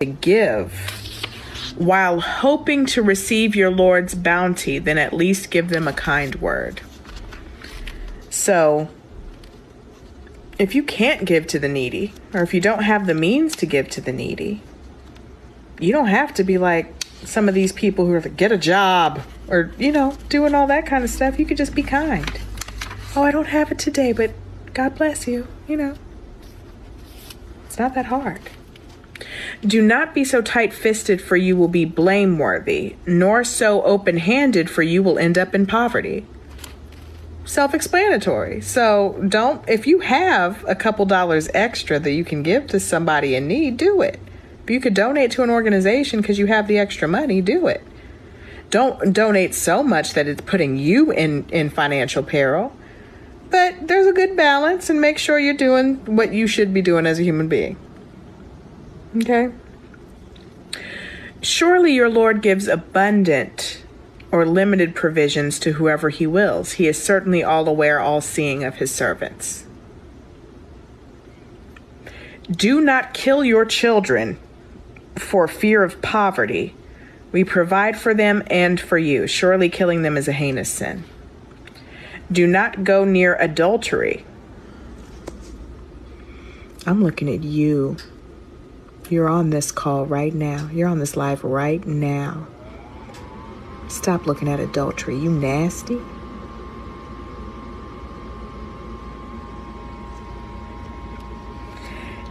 give while hoping to receive your Lord's bounty, then at least give them a kind word. So, if you can't give to the needy, or if you don't have the means to give to the needy, you don't have to be like some of these people who are like, get a job, or, doing all that kind of stuff. You could just be kind. Oh, I don't have it today, but God bless you. It's not that hard. Do not be so tight-fisted, for you will be blameworthy, nor so open-handed, for you will end up in poverty. Self-explanatory. So if you have a couple dollars extra that you can give to somebody in need, do it. If you could donate to an organization because you have the extra money, do it. Don't donate so much that it's putting you in financial peril. But there's a good balance, and make sure you're doing what you should be doing as a human being. Okay? Surely your Lord gives abundant or limited provisions to whoever he wills. He is certainly all aware, all seeing of his servants. Do not kill your children for fear of poverty. We provide for them and for you. Surely killing them is a heinous sin. Do not go near adultery. I'm looking at you. You're on this call right now. You're on this live right now. Stop looking at adultery. You nasty.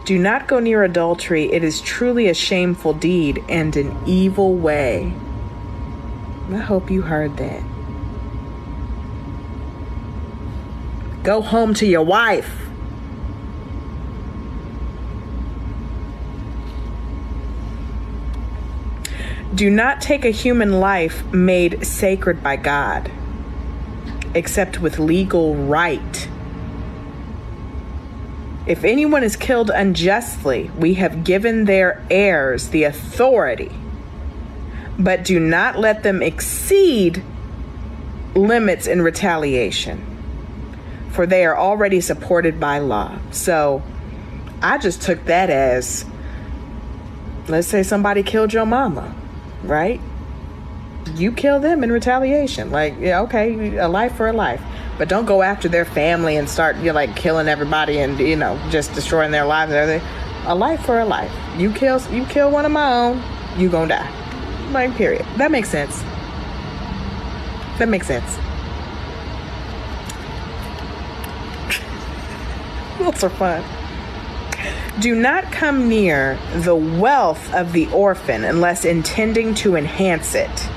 Do not go near adultery. It is truly a shameful deed and an evil way. I hope you heard that. Go home to your wife. Do not take a human life made sacred by God, except with legal right. If anyone is killed unjustly, we have given their heirs the authority, but do not let them exceed limits in retaliation, for they are already supported by law. So I just took that as, let's say somebody killed your mama, right? You kill them in retaliation. Like, yeah, okay, a life for a life. But don't go after their family and start, killing everybody and, just destroying their lives and everything. A life for a life. You kill one of my own, you gonna die. Like, period. That makes sense. That makes sense. Those are fun. Do not come near the wealth of the orphan unless intending to enhance it,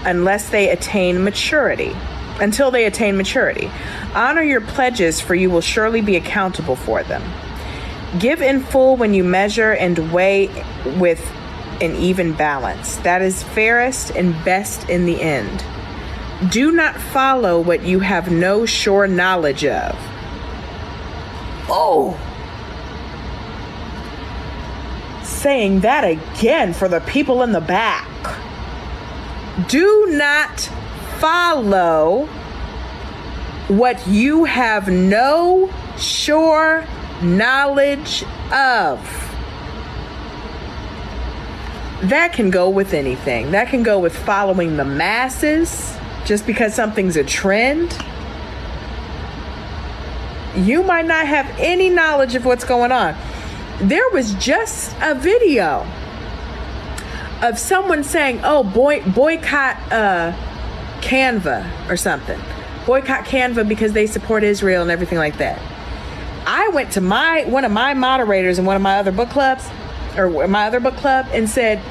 until they attain maturity. Honor your pledges, for you will surely be accountable for them. Give in full when you measure, and weigh with an even balance. That is fairest and best in the end. Do not follow what you have no sure knowledge of. Oh! Saying that again for the people in the back. Do not follow what you have no sure knowledge of. That can go with anything. That can go with following the masses just because something's a trend. You might not have any knowledge of what's going on. There was just a video of someone saying, boycott Canva or something. Boycott Canva because they support Israel and everything like that. I went to one of my moderators in one of my other book clubs, and said,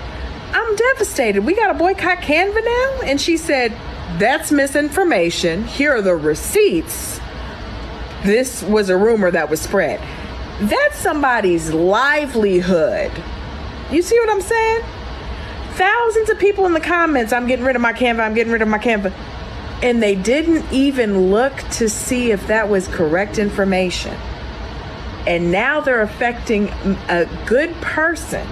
I'm devastated. We got to boycott Canva now? And she said, that's misinformation. Here are the receipts. This was a rumor that was spread. That's somebody's livelihood. You see what I'm saying? Thousands of people in the comments, I'm getting rid of my Canva. And they didn't even look to see if that was correct information. And now they're affecting a good person,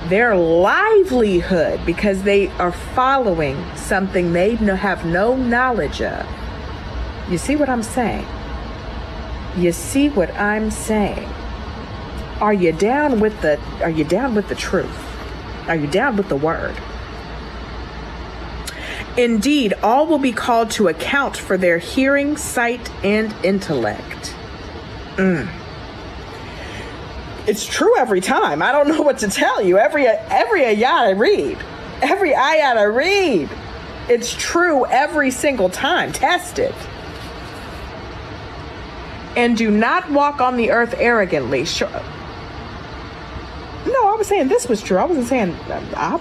their livelihood, because they are following something they have no knowledge of. You see what I'm saying? You see what I'm saying? Are you down with the truth? Are you down with the word? Indeed, all will be called to account for their hearing, sight, and intellect. It's true every time. I don't know what to tell you. Every ayat I read, it's true every single time. Test it. And do not walk on the earth arrogantly. No, I was saying this was true. I wasn't saying I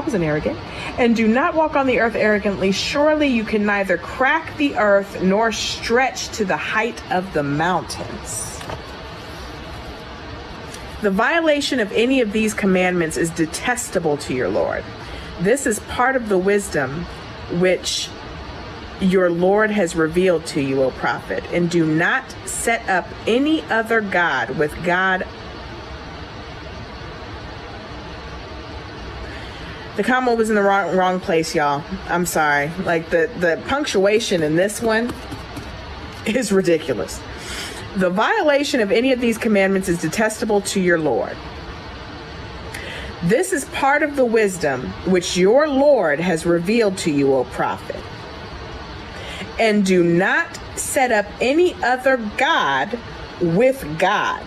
wasn't arrogant. And do not walk on the earth arrogantly. Surely you can neither crack the earth nor stretch to the height of the mountains. The violation of any of these commandments is detestable to your Lord. This is part of the wisdom which your Lord has revealed to you, O Prophet. And do not set up any other God with God. The comma was in the wrong place, y'all. I'm sorry. Like the punctuation in this one is ridiculous. The violation of any of these commandments is detestable to your Lord. This is part of the wisdom which your Lord has revealed to you, O Prophet. And do not set up any other God with God,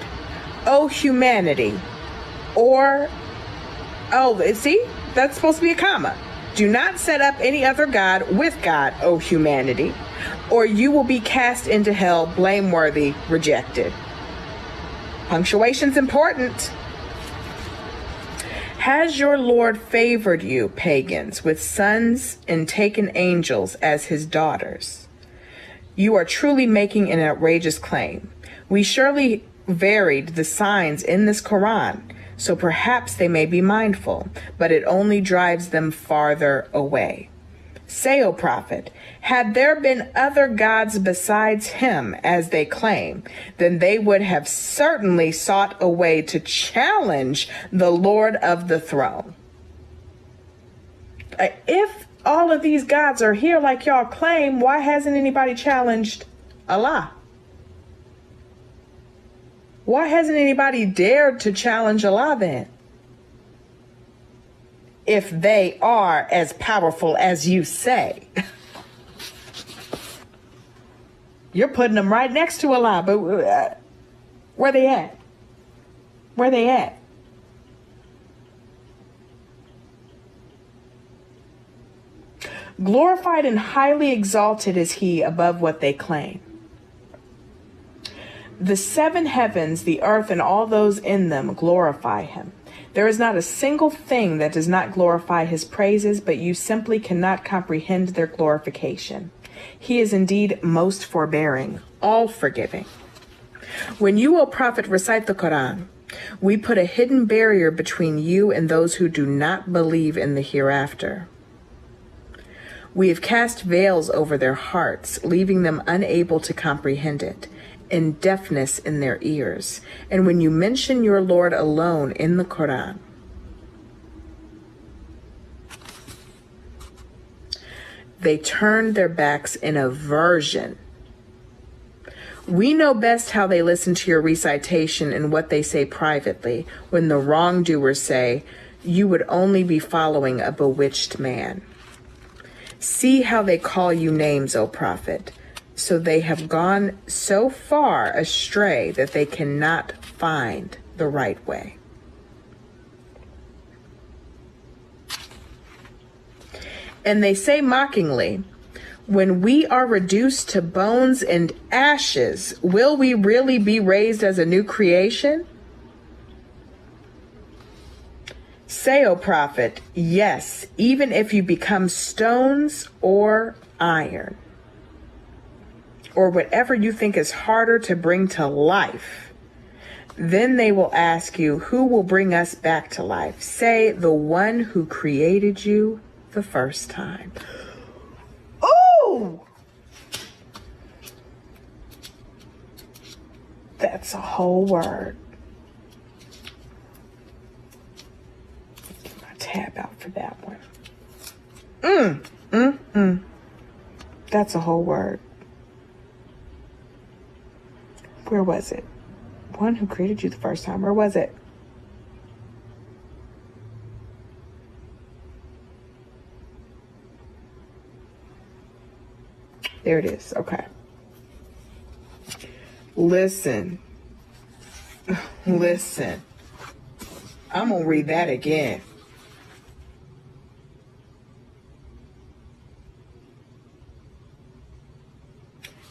O humanity. See? That's supposed to be a comma. Do not set up any other God with God, O humanity, or you will be cast into hell, blameworthy, rejected. Punctuation's important. Has your Lord favored you, pagans, with sons and taken angels as his daughters? You are truly making an outrageous claim. We surely varied the signs in this Quran, so perhaps they may be mindful, but it only drives them farther away. Say, O Prophet, had there been other gods besides him, as they claim, then they would have certainly sought a way to challenge the Lord of the throne. If all of these gods are here like y'all claim, why hasn't anybody challenged Allah? Why hasn't anybody dared to challenge Allah then? If they are as powerful as you say. You're putting them right next to Allah, but where they at? Where they at? Glorified and highly exalted is he above what they claim. The seven heavens, the earth, and all those in them glorify him. There is not a single thing that does not glorify his praises, but you simply cannot comprehend their glorification. He is indeed most forbearing, all forgiving. When you, O Prophet, recite the Quran, we put a hidden barrier between you and those who do not believe in the hereafter. We have cast veils over their hearts, leaving them unable to comprehend it, and deafness in their ears. And when you mention your Lord alone in the Quran, they turn their backs in aversion. We know best how they listen to your recitation and what they say privately when the wrongdoers say, you would only be following a bewitched man. See how they call you names, O Prophet. So they have gone so far astray that they cannot find the right way. And they say mockingly, when we are reduced to bones and ashes, will we really be raised as a new creation? Say, O Prophet, yes, even if you become stones or iron, or whatever you think is harder to bring to life. Then they will ask you, who will bring us back to life? Say, the one who created you the first time. Oh! That's a whole word. Get my tab out for that one. That's a whole word. Where was it? one who created you the first time, or was it? There it is. Okay. Listen. Listen. I'm going to read that again.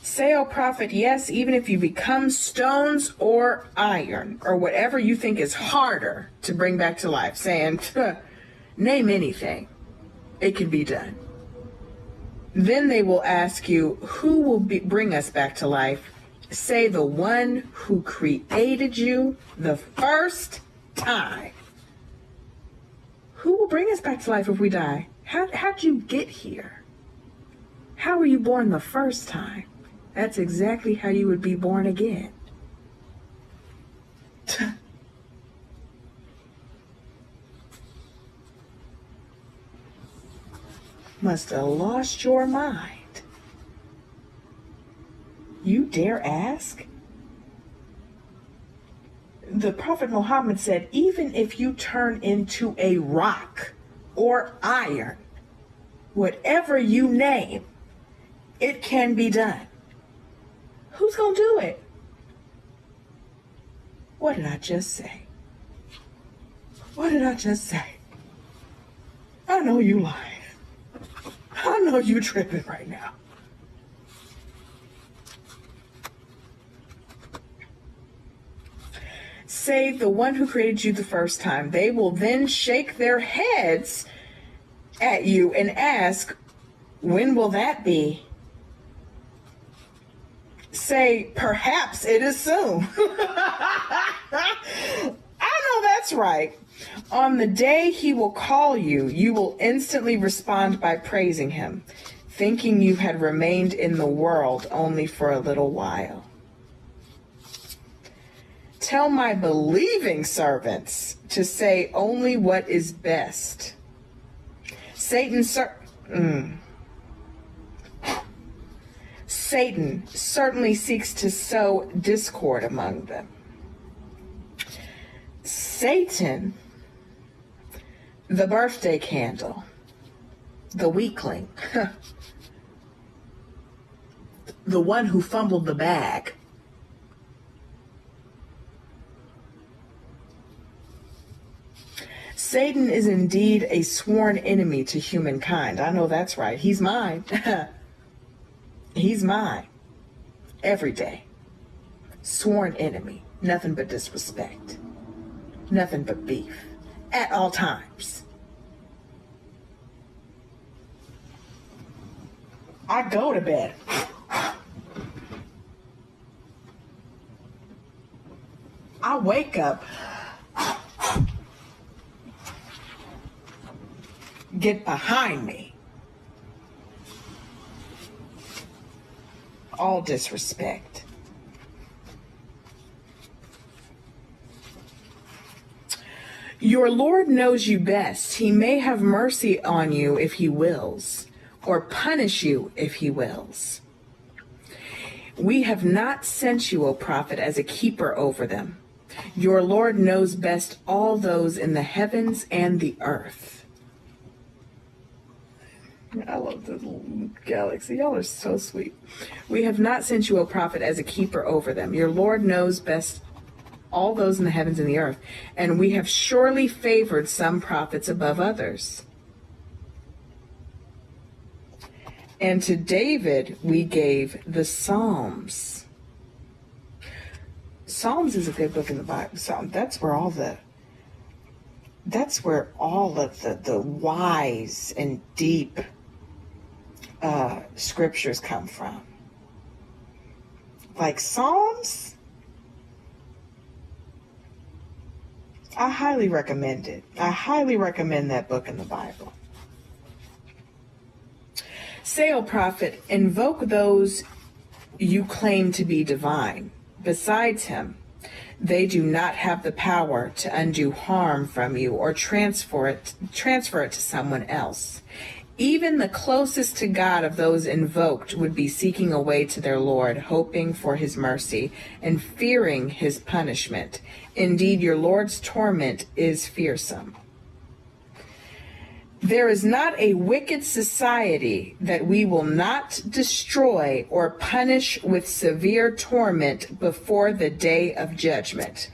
Say, O prophet, yes, even if you become stones or iron or whatever you think is harder to bring back to life, saying, name anything, it can be done. Then they will ask you, who will bring us back to life? Say, the one who created you the first time. Who will bring us back to life if we die? How'd you get here? How were you born the first time? That's exactly how you would be born again. Must have lost your mind. You dare ask? The Prophet Muhammad said, even if you turn into a rock or iron, whatever you name, it can be done. Who's going to do it? What did I just say? What did I just say? I know you lying. I know you tripping right now. Say, the one who created you the first time. They will then shake their heads at you and ask, when will that be? Say, perhaps it is soon. I know that's right. On the day he will call you, you will instantly respond by praising him, thinking you had remained in the world only for a little while. Tell my believing servants to say only what is best. Satan certainly seeks to sow discord among them. Satan, the birthday candle, the weakling, the one who fumbled the bag. Satan is indeed a sworn enemy to humankind. I know that's right. He's mine. He's mine. Every day. Sworn enemy. Nothing but disrespect. Nothing but beef. At all times. I go to bed. I wake up. Get behind me. All disrespect. Your Lord knows you best. He may have mercy on you if he wills, or punish you if he wills. We have not sent you, O prophet, as a keeper over them. Your Lord knows best all those in the heavens and the earth. I love this little galaxy. Y'all are so sweet. We have not sent you, O prophet, as a keeper over them. Your Lord knows best all those in the heavens and the earth, and we have surely favored some prophets above others. And to David we gave the Psalms. Psalms is a good book in the Bible. That's where all of the wise and deep scriptures come from. Like Psalms, I highly recommend it. I highly recommend that book in the Bible. Say, O prophet, invoke those you claim to be divine. Besides him, they do not have the power to undo harm from you or transfer it to someone else. Even the closest to God of those invoked would be seeking a way to their Lord, hoping for his mercy and fearing his punishment. Indeed, your Lord's torment is fearsome. There is not a wicked society that we will not destroy or punish with severe torment before the day of judgment.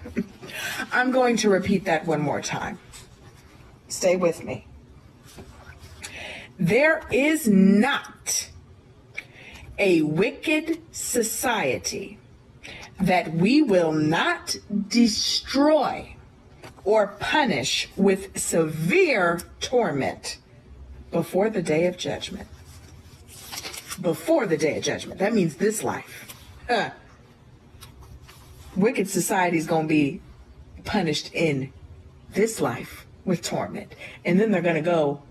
I'm going to repeat that one more time. Stay with me. There is not a wicked society that we will not destroy or punish with severe torment before the day of judgment. Before the day of judgment. That means this life. Wicked society is going to be punished in this life with torment. And then they're going to go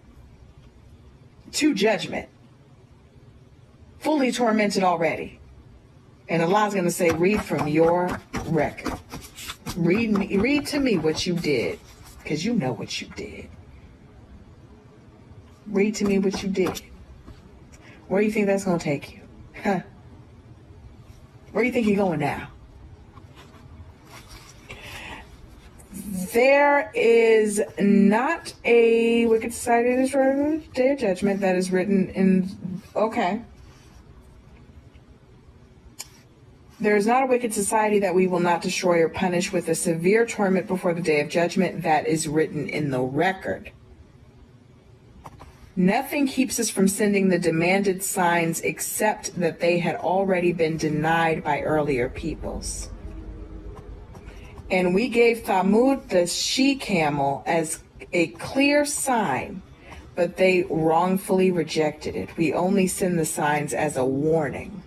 to judgment, fully tormented already. And Allah's going to say, read from your record. Read to me what you did, because you know what you did. Read to me what you did. Where do you think that's going to take you? Huh? Where do you think you're going now? There is not a wicked society that is destroyed the day of judgment that is written in... Okay. There is not a wicked society that we will not destroy or punish with a severe torment before the day of judgment that is written in the record. Nothing keeps us from sending the demanded signs except that they had already been denied by earlier peoples. And we gave Thamud the she-camel as a clear sign, but they wrongfully rejected it. We only send the signs as a warning.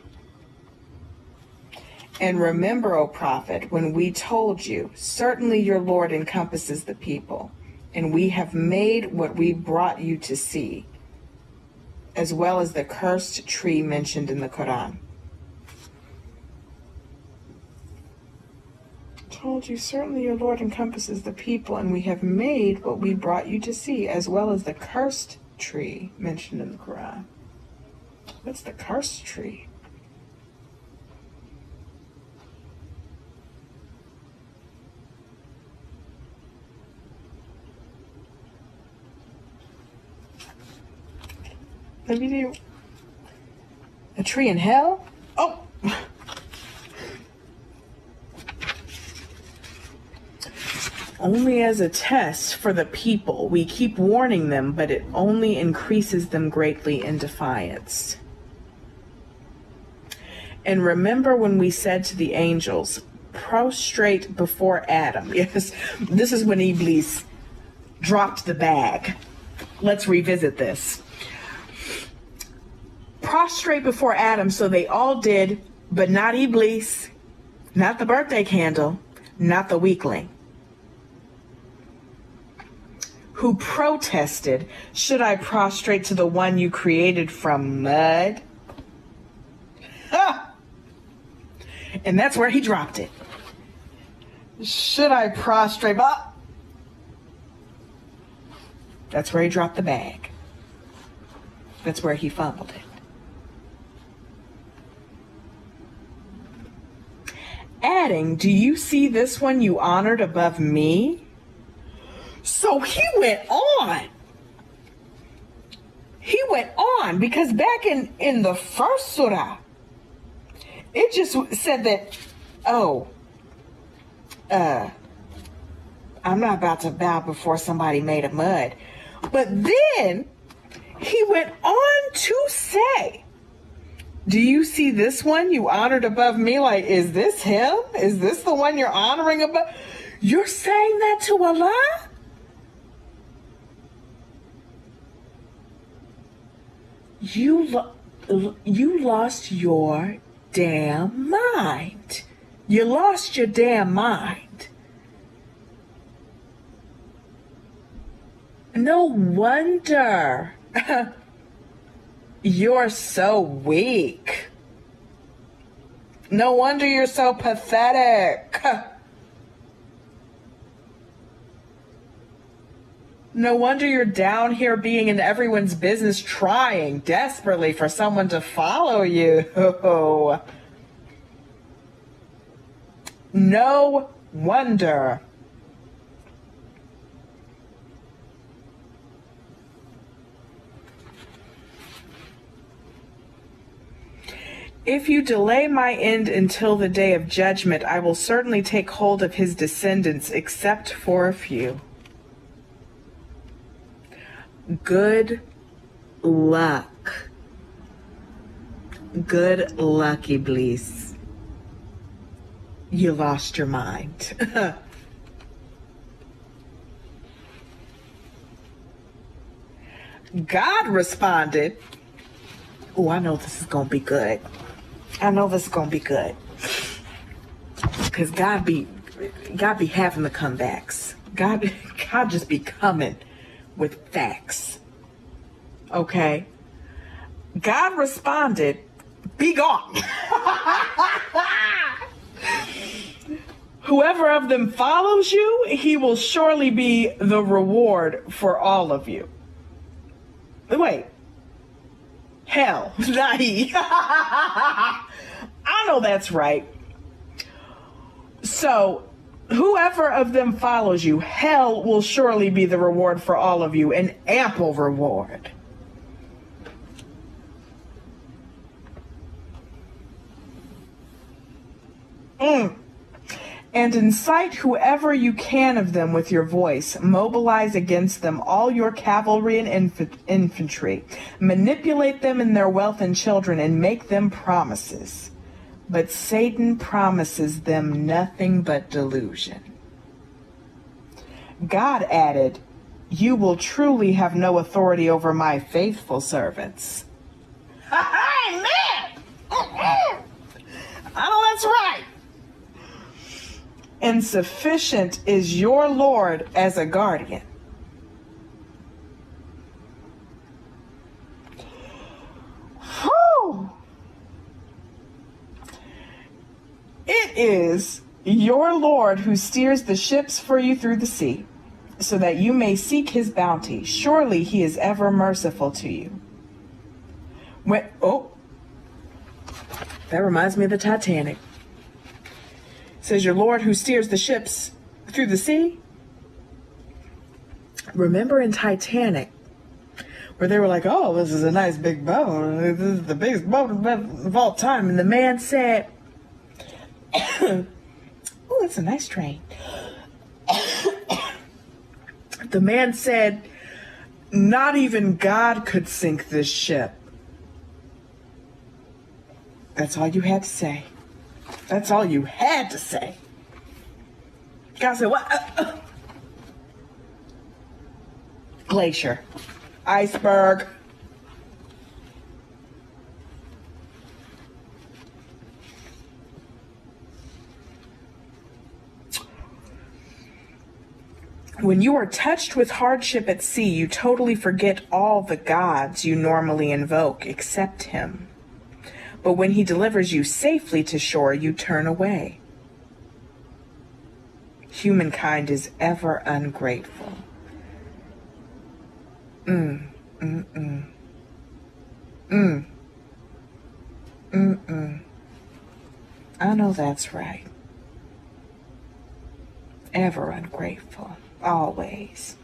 And remember, O Prophet, when we told you, certainly your Lord encompasses the people, and we have made what we brought you to see, as well as the cursed tree mentioned in the Quran. Told you, certainly your Lord encompasses the people, and we have made what we brought you to see, as well as the cursed tree mentioned in the Quran. What's the cursed tree? The video. A tree in hell? Oh! Only as a test for the people. We keep warning them, but it only increases them greatly in defiance. And remember when we said to the angels, prostrate before Adam. Yes, this is when Iblis dropped the bag. Let's revisit this. Prostrate before Adam, so they all did, but not Iblis, not the birthday candle, not the weakling, who protested, should I prostrate to the one you created from mud? Ah! And that's where he dropped it. Should I prostrate? Ah! That's where he dropped the bag. That's where he fumbled it. Adding, do you see this one you honored above me? So he went on. He went on because back in the first surah, it just said that, I'm not about to bow before somebody made of mud. But then he went on to say, do you see this one you honored above me? Like, is this him? Is this the one you're honoring above? You're saying that to Allah? You lost your damn mind. You lost your damn mind. No wonder you're so weak. No wonder you're so pathetic. No wonder you're down here being in everyone's business, trying desperately for someone to follow you. No wonder. If you delay my end until the day of judgment, I will certainly take hold of his descendants, except for a few. Good luck. Good luck, Iblis. You lost your mind. God responded, oh, I know this is going to be good. I know this is going to be good. Because God be having the comebacks. God just be coming with facts. Okay? God responded, be gone. Whoever of them follows you, he will surely be the reward for all of you. Wait. Hell, not he. I know that's right. So, whoever of them follows you, hell will surely be the reward for all of you, an ample reward. And incite whoever you can of them with your voice. Mobilize against them all your cavalry and infantry. Manipulate them in their wealth and children and make them promises. But Satan promises them nothing but delusion. God added, you will truly have no authority over my faithful servants. Amen! I know that's right. And sufficient is your Lord as a guardian. Whew. It is your Lord who steers the ships for you through the sea, so that you may seek his bounty. Surely he is ever merciful to you. That reminds me of the Titanic. Says your Lord who steers the ships through the sea. Remember in Titanic, where they were like, oh, this is a nice big boat. This is the biggest boat of all time. And the man said, oh, it's a nice train. The man said, not even God could sink this ship. That's all you had to say. That's all you had to say. God said, what? Glacier. Iceberg. When you are touched with hardship at sea, you totally forget all the gods you normally invoke except him. But when he delivers you safely to shore, you turn away. Humankind is ever ungrateful. I know that's right. Ever ungrateful. Always.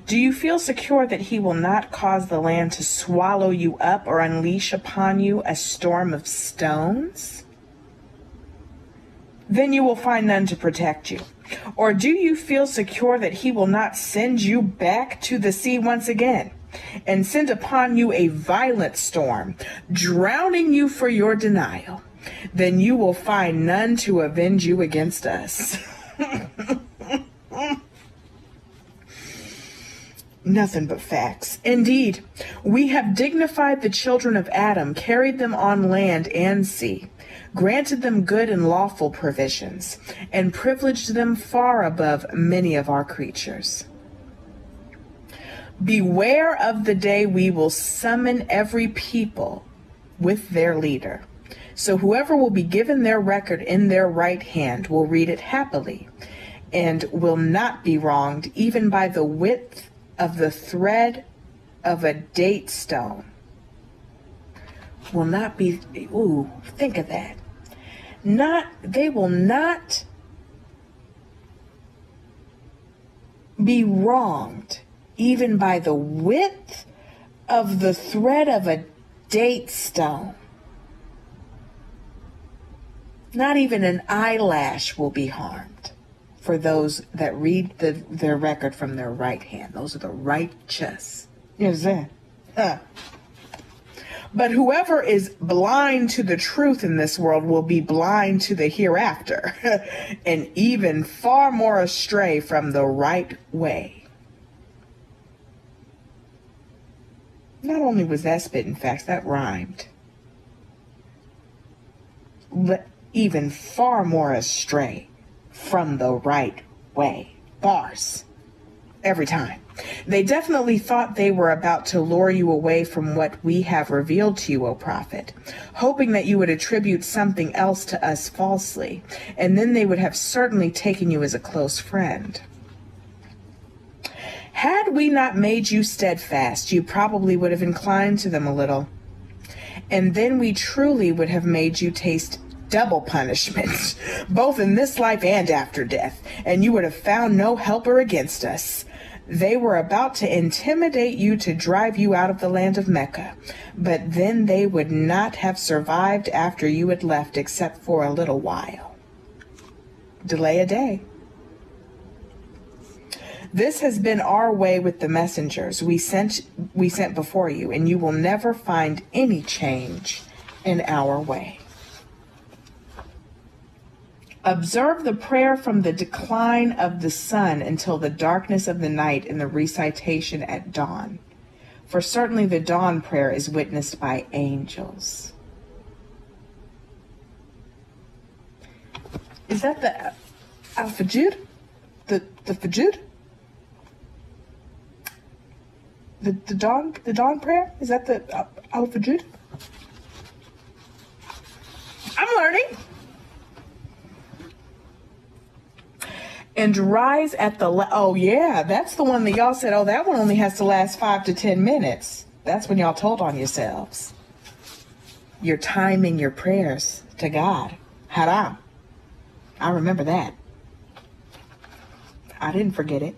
Do you feel secure that he will not cause the land to swallow you up or unleash upon you a storm of stones? Then you will find none to protect you. Or do you feel secure that he will not send you back to the sea once again and send upon you a violent storm, drowning you for your denial? Then you will find none to avenge you against us. Nothing but facts. Indeed, we have dignified the children of Adam, carried them on land and sea, granted them good and lawful provisions, and privileged them far above many of our creatures. Beware of the day we will summon every people with their leader. So whoever will be given their record in their right hand will read it happily, and will not be wronged even by the width of the thread of a date stone will not be, ooh, think of that. They will not be wronged even by the width of the thread of a date stone. Not even an eyelash will be harmed for those that read their record from their right hand. Those are the righteous. You understand? But whoever is blind to the truth in this world will be blind to the hereafter, and even far more astray from the right way. Not only was that spitting facts, that rhymed. Even far more astray from the right way. Bars. Every time. They definitely thought they were about to lure you away from what we have revealed to you, O Prophet, hoping that you would attribute something else to us falsely, and then they would have certainly taken you as a close friend. Had we not made you steadfast, you probably would have inclined to them a little, and then we truly would have made you taste double punishment, both in this life and after death, and you would have found no helper against us. They were about to intimidate you to drive you out of the land of Mecca, but then they would not have survived after you had left except for a little while. Delay a day. This has been our way with the messengers we sent before you, and you will never find any change in our way. Observe the prayer from the decline of the sun until the darkness of the night in the recitation at dawn. For certainly the dawn prayer is witnessed by angels. Is that the Al-Fajr? The Fajr? The dawn prayer? Is that the Al-Fajr? I'm learning. And rise at the, oh yeah, that's the one that y'all said, oh, that one only has to last 5 to 10 minutes. That's when y'all told on yourselves. You're timing your prayers to God. Haram. I remember that. I didn't forget it.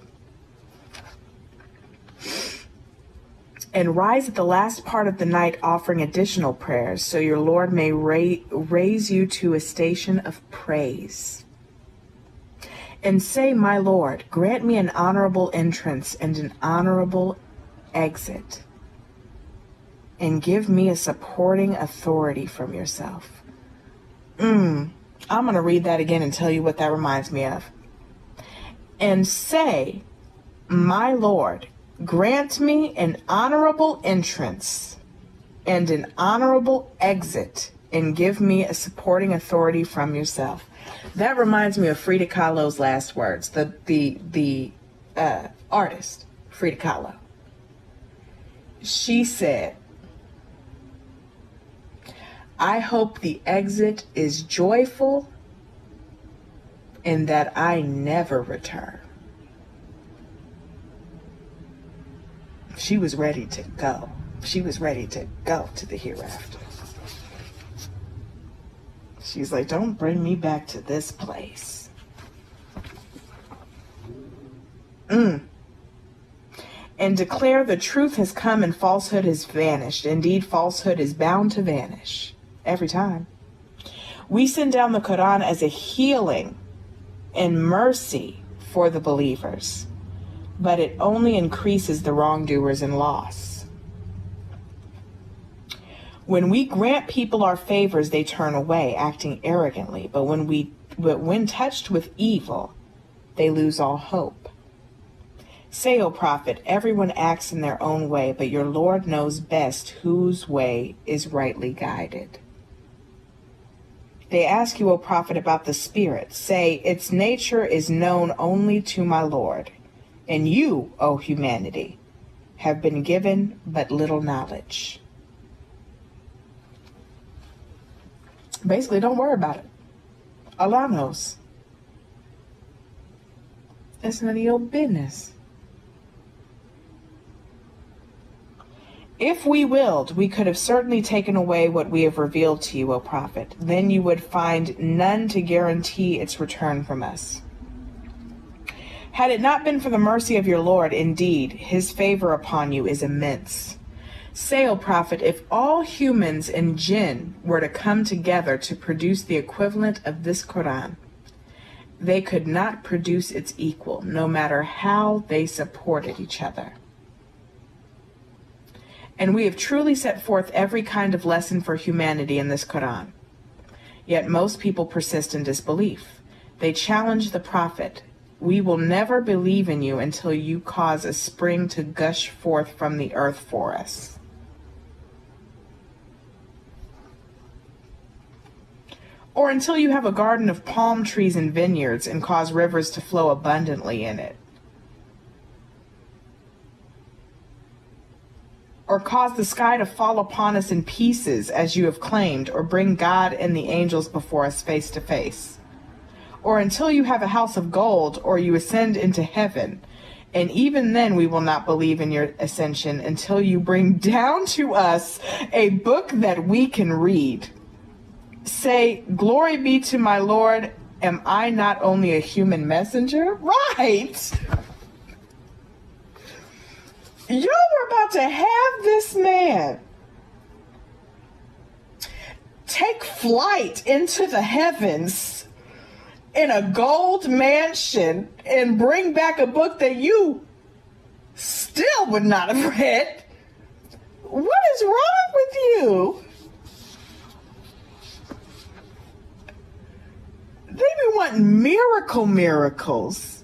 And rise at the last part of the night offering additional prayers, so your Lord may raise you to a station of praise. And say, my Lord, grant me an honorable entrance and an honorable exit, and give me a supporting authority from yourself. I'm going to read that again and tell you what that reminds me of. And say, my Lord, grant me an honorable entrance and an honorable exit, and give me a supporting authority from yourself. That reminds me of Frida Kahlo's last words, the artist, Frida Kahlo. She said, I hope the exit is joyful and that I never return. She was ready to go. She was ready to go to the hereafter. She's like, don't bring me back to this place. And declare the truth has come and falsehood has vanished. Indeed, falsehood is bound to vanish every time. We send down the Quran as a healing and mercy for the believers, but it only increases the wrongdoers in loss. When we grant people our favors, they turn away, acting arrogantly. But when touched with evil, they lose all hope. Say, O Prophet, everyone acts in their own way, but your Lord knows best whose way is rightly guided. They ask you, O Prophet, about the Spirit. Say, its nature is known only to my Lord, and you, O humanity, have been given but little knowledge. Basically, don't worry about it. Allah knows. It's none of your business. If we willed, we could have certainly taken away what we have revealed to you, O Prophet. Then you would find none to guarantee its return from us. Had it not been for the mercy of your Lord, indeed, his favor upon you is immense. Say, O Prophet, if all humans and jinn were to come together to produce the equivalent of this Quran, they could not produce its equal, no matter how they supported each other. And we have truly set forth every kind of lesson for humanity in this Quran. Yet most people persist in disbelief. They challenge the Prophet. We will never believe in you until you cause a spring to gush forth from the earth for us. Or until you have a garden of palm trees and vineyards and cause rivers to flow abundantly in it. Or cause the sky to fall upon us in pieces as you have claimed, or bring God and the angels before us face to face. Or until you have a house of gold, or you ascend into heaven, and even then we will not believe in your ascension until you bring down to us a book that we can read. Say, glory be to my Lord, am I not only a human messenger? Right! Y'all were about to have this man take flight into the heavens in a gold mansion and bring back a book that you still would not have read. What is wrong with you? They be wanting miracles.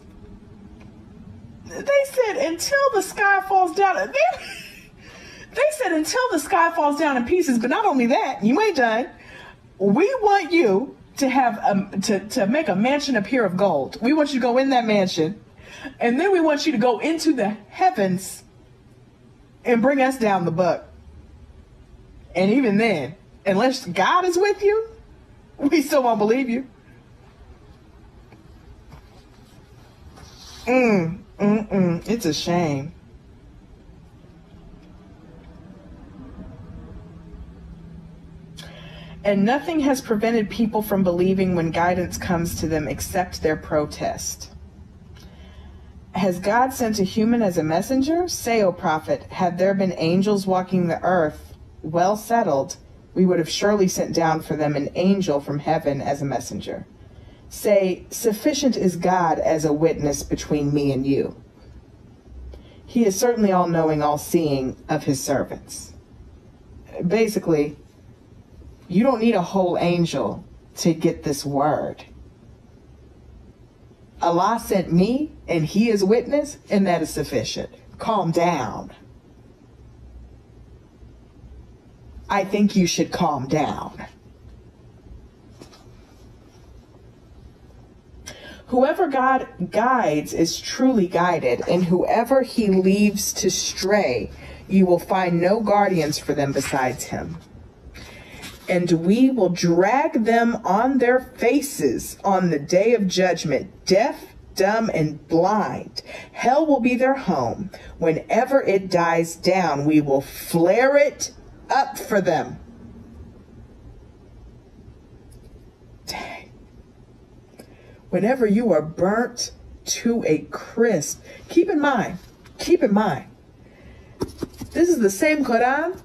They said until the sky falls down. They said until the sky falls down in pieces. But not only that, you ain't done. We want you to have to make a mansion appear of gold. We want you to go in that mansion, and then we want you to go into the heavens and bring us down the book. And even then, unless God is with you, we still won't believe you. It's a shame. And nothing has prevented people from believing when guidance comes to them except their protest. Has God sent a human as a messenger? Say, O Prophet, had there been angels walking the earth, well settled, we would have surely sent down for them an angel from heaven as a messenger. Say, sufficient is God as a witness between me and you. He is certainly all-knowing, all-seeing of his servants. Basically, you don't need a whole angel to get this word. Allah sent me, and he is witness, and that is sufficient. Calm down. I think you should calm down. Whoever God guides is truly guided, and whoever he leaves to stray, you will find no guardians for them besides him. And we will drag them on their faces on the day of judgment, deaf, dumb, and blind. Hell will be their home. Whenever it dies down, we will flare it up for them. Dang. Whenever you are burnt to a crisp, keep in mind, this is the same Quran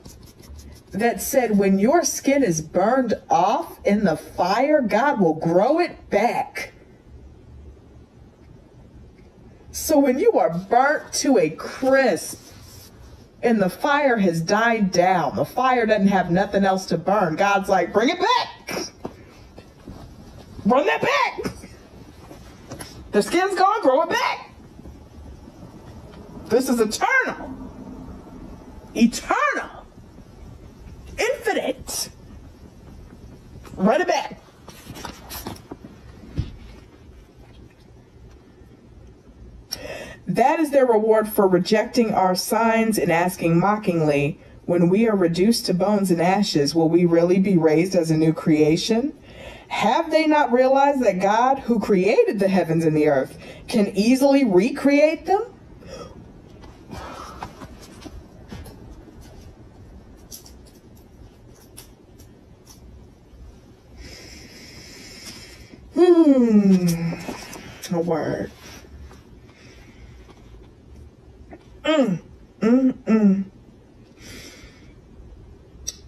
that said when your skin is burned off in the fire, God will grow it back. So when you are burnt to a crisp and the fire has died down, the fire doesn't have nothing else to burn, God's like, bring it back. Bring that back. The skin's gone, grow it back. This is eternal. Eternal. Infinite. Run it back. That is their reward for rejecting our signs and asking mockingly, when we are reduced to bones and ashes, will we really be raised as a new creation? Have they not realized that God, who created the heavens and the earth, can easily recreate them? A word.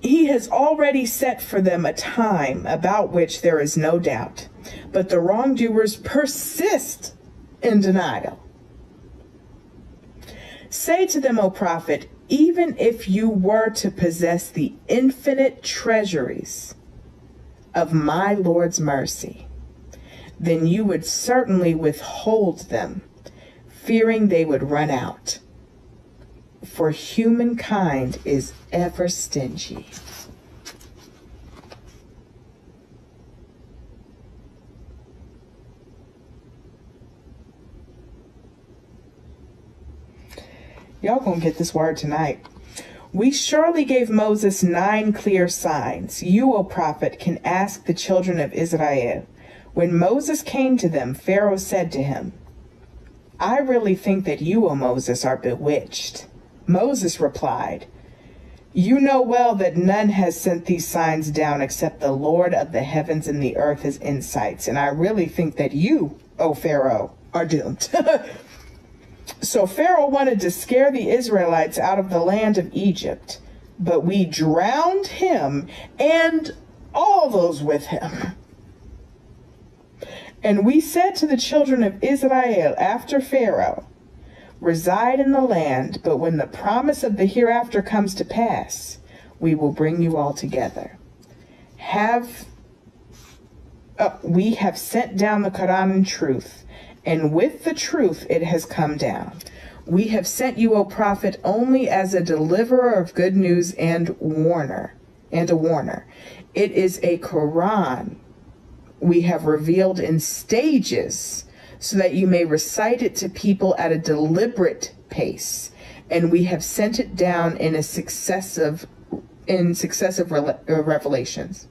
He has already set for them a time about which there is no doubt, but the wrongdoers persist in denial. Say to them, O prophet, even if you were to possess the infinite treasuries of my Lord's mercy, then you would certainly withhold them, fearing they would run out. For humankind is ever stingy. Y'all gonna get this word tonight. We surely gave Moses 9 clear signs. You, O prophet, can ask the children of Israel. When Moses came to them, Pharaoh said to him, I really think that you, O Moses, are bewitched. Moses replied, You know well that none has sent these signs down except the Lord of the heavens and the earth has insights. And I really think that you, O Pharaoh, are doomed. So Pharaoh wanted to scare the Israelites out of the land of Egypt, but we drowned him and all those with him. And we said to the children of Israel after Pharaoh, reside in the land, but when the promise of the hereafter comes to pass, we will bring you all together. We have sent down the Quran in truth, and with the truth it has come down. We have sent you, O prophet, only as a deliverer of good news and a warner. It is a Quran we have revealed in stages, so that you may recite it to people at a deliberate pace. And we have sent it down in successive revelations.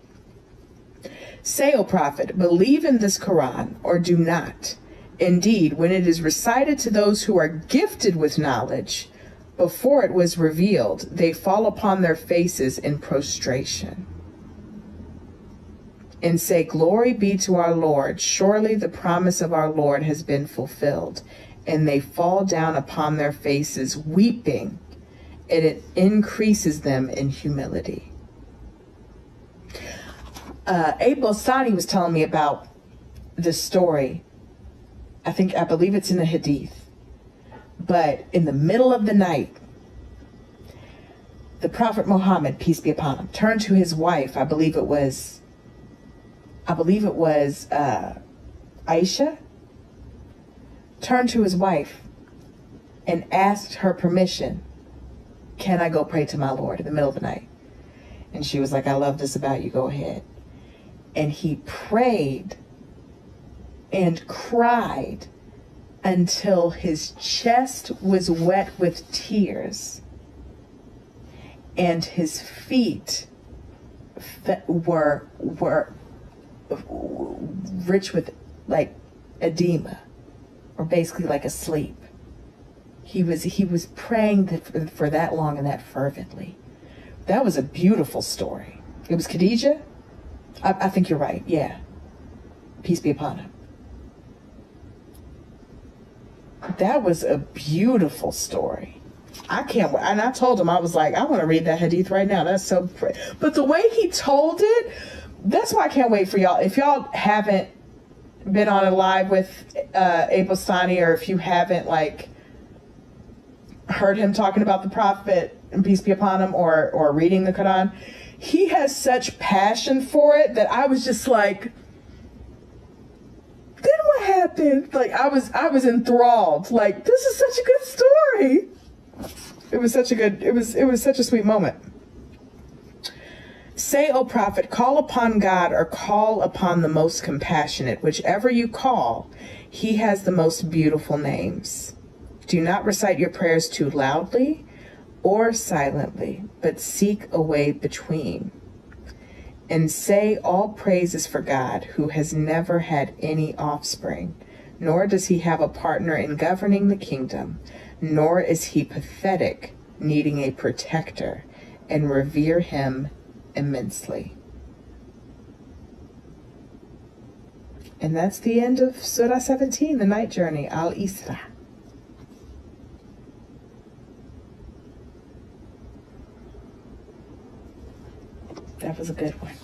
Say, O prophet, believe in this Quran or do not. Indeed, when it is recited to those who are gifted with knowledge, before it was revealed, they fall upon their faces in prostration and say, Glory be to our Lord. Surely the promise of our Lord has been fulfilled. And they fall down upon their faces weeping, and it increases them in humility. Ahmad Bostani was telling me about this story. I believe it's in the Hadith. But in the middle of the night, the Prophet Muhammad, peace be upon him, turned to his wife. I believe it was Aisha. Turned to his wife and asked her permission. Can I go pray to my Lord in the middle of the night? And she was like, I love this about you. Go ahead. And he prayed and cried until his chest was wet with tears and his feet were rich with like edema, or basically like asleep. He was praying for that long and that fervently. That was a beautiful story. It was Khadijah. I think you're right. Yeah. Peace be upon him. That was a beautiful story. I can't wait. And I told him, I was like, I want to read that hadith right now. That's so pretty. But the way he told it, that's why I can't wait for y'all. If y'all haven't been on a live with Ahmad Bostani, or if you haven't like heard him talking about the Prophet, and peace be upon him, or reading the Quran, he has such passion for it that I was just like, then what happened? Like I was enthralled. Like, this is such a good story. It was such a sweet moment. Say, O prophet, call upon God or call upon the most compassionate. Whichever you call, he has the most beautiful names. Do not recite your prayers too loudly or silently, but seek a way between. And say, all praise is for God, who has never had any offspring, nor does he have a partner in governing the kingdom, nor is he pathetic, needing a protector, and revere him immensely. And that's the end of Surah 17, the night journey, Al Isra. That was a good one.